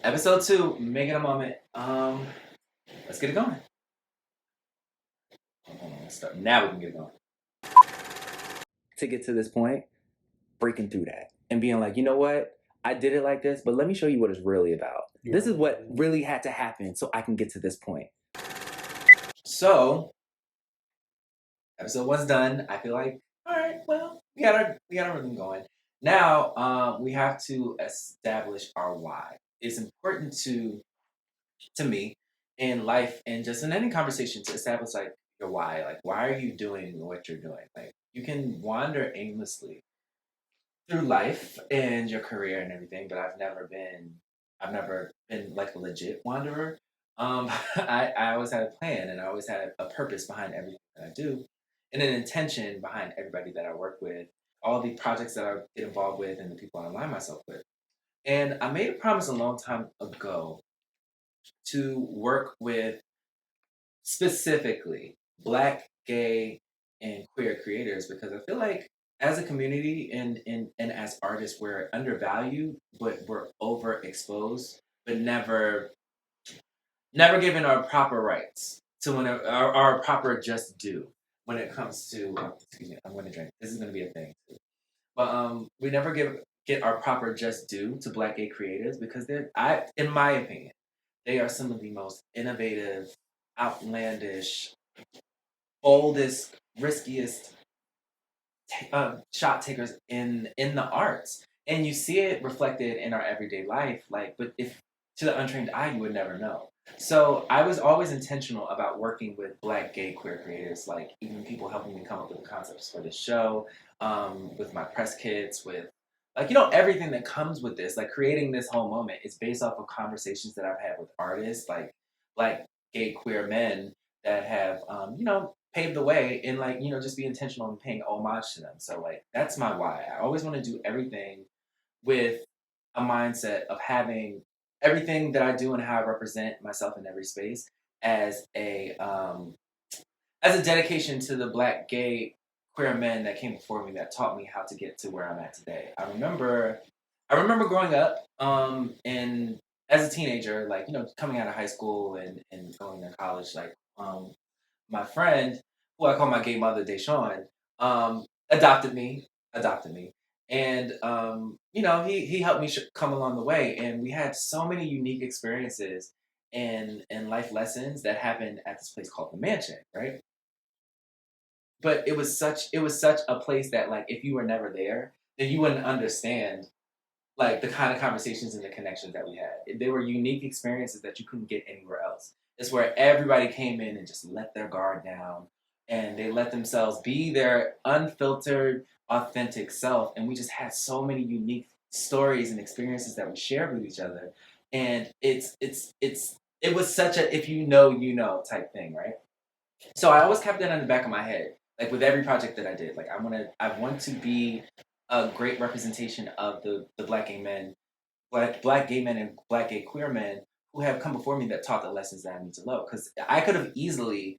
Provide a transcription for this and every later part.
Episode 2, make it a moment. Let's get it going. Hold on, let's start. Now we can get it going. To get to this point, breaking through that and being like, you know what? I did it like this, but let me show you what it's really about. Yeah. This is what really had to happen so I can get to this point. So, episode 1's done. I feel like, all right, well, we got our rhythm going. Now, we have to establish our why. It's important to me in life and just in any conversation to establish like your why. Like, why are you doing what you're doing? Like, you can wander aimlessly through life and your career and everything, but I've never been like a legit wanderer. I always had a plan and I always had a purpose behind everything that I do and an intention behind everybody that I work with, all the projects that I get involved with and the people I align myself with. And I made a promise a long time ago to work with specifically Black, gay, and queer creators because I feel like as a community and as artists, we're undervalued, but we're overexposed, but never given our proper rights to when our proper just due when it comes to. Excuse me, I'm going to drink. This is going to be a thing too. But we never get our proper just due to Black gay creators because in my opinion, they are some of the most innovative, outlandish, boldest, riskiest shot takers in the arts, and you see it reflected in our everyday life. Like, but if to the untrained eye, you would never know. So I was always intentional about working with Black gay queer creators, like even people helping me come up with the concepts for the show, with my press kits, with like everything that comes with this. Like creating this whole moment is based off of conversations that I've had with artists, like Black gay queer men that have paved the way and like just be intentional in paying homage to them. So like that's my why. I always want to do everything with a mindset of having everything that I do and how I represent myself in every space as a dedication to the Black gay queer men that came before me that taught me how to get to where I'm at today. I remember growing up and as a teenager, like coming out of high school and going to college, like my friend, who I call my gay mother, Deshawn, adopted me, adopted me, and he helped me come along the way, and we had so many unique experiences and life lessons that happened at this place called the Mansion, right? But it was such a place that like if you were never there, then you wouldn't understand like the kind of conversations and the connections that we had. They were unique experiences that you couldn't get anywhere else. It's where everybody came in and just let their guard down and they let themselves be their unfiltered, authentic self. And we just had so many unique stories and experiences that we shared with each other. And it was such a if you know type thing, right? So I always kept that in the back of my head, like with every project that I did. Like I want to be a great representation of the black gay men and black gay queer men who have come before me that taught the lessons that I need to know. Because I could have easily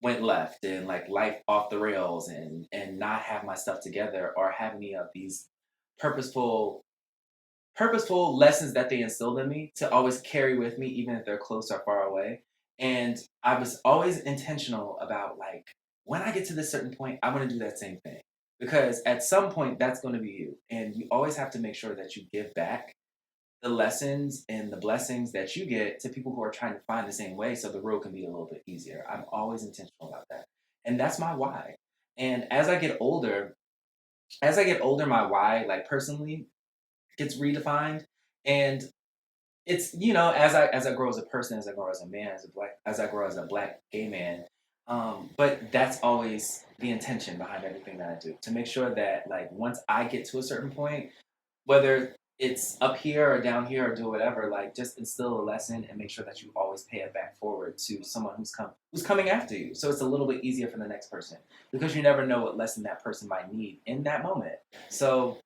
went left and like life off the rails and not have my stuff together or have any of these purposeful purposeful lessons that they instilled in me to always carry with me, even if they're close or far away. And I was always intentional about like, when I get to this certain point, I want to do that same thing. Because at some point, that's going to be you. And you always have to make sure that you give back the lessons and the blessings that you get to people who are trying to find the same way so the road can be a little bit easier. I'm always intentional about that. And that's my why. And as I get older, my why, like personally, gets redefined and it's as I grow as a person, as I grow as a man, as I grow as a black gay man, but that's always the intention behind everything that I do, to make sure that like once I get to a certain point, whether it's up here or down here or do whatever, like just instill a lesson and make sure that you always pay it back forward to someone who's coming after you, so it's a little bit easier for the next person because you never know what lesson that person might need in that moment. So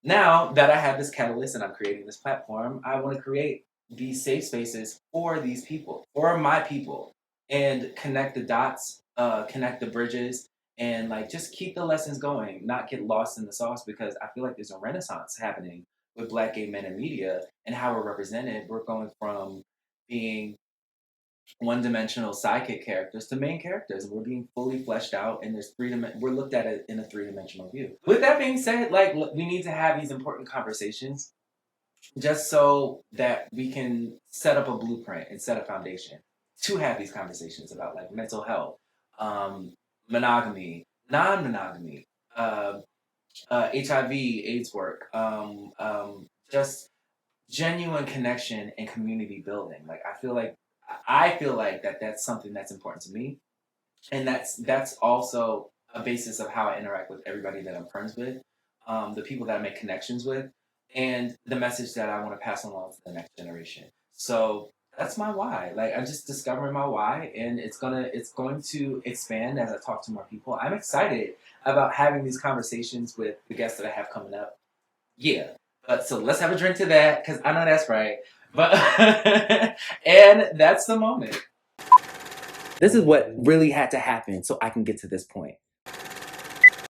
now that I have this catalyst and I'm creating this platform, I want to create these safe spaces for these people, for my people, and connect the dots, connect the bridges, and like just keep the lessons going, not get lost in the sauce because I feel like there's a renaissance happening with Black gay men in media and how we're represented. We're going from being one-dimensional sidekick characters to main characters. We're being fully fleshed out, and we're looked at it in a three-dimensional view. With that being said, like, look, we need to have these important conversations just so that we can set up a blueprint and set a foundation to have these conversations about like mental health, um, monogamy, non-monogamy, HIV, AIDS work, just genuine connection and community building. Like I feel like that's something that's important to me, and that's also a basis of how I interact with everybody that I'm friends with, the people that I make connections with, and the message that I want to pass along to the next generation. So that's my why. Like I'm just discovering my why, and it's going to expand as I talk to more people. I'm excited about having these conversations with the guests that I have coming up. Yeah. But so let's have a drink to that because I know that's right. But and that's the moment. This is what really had to happen so I can get to this point.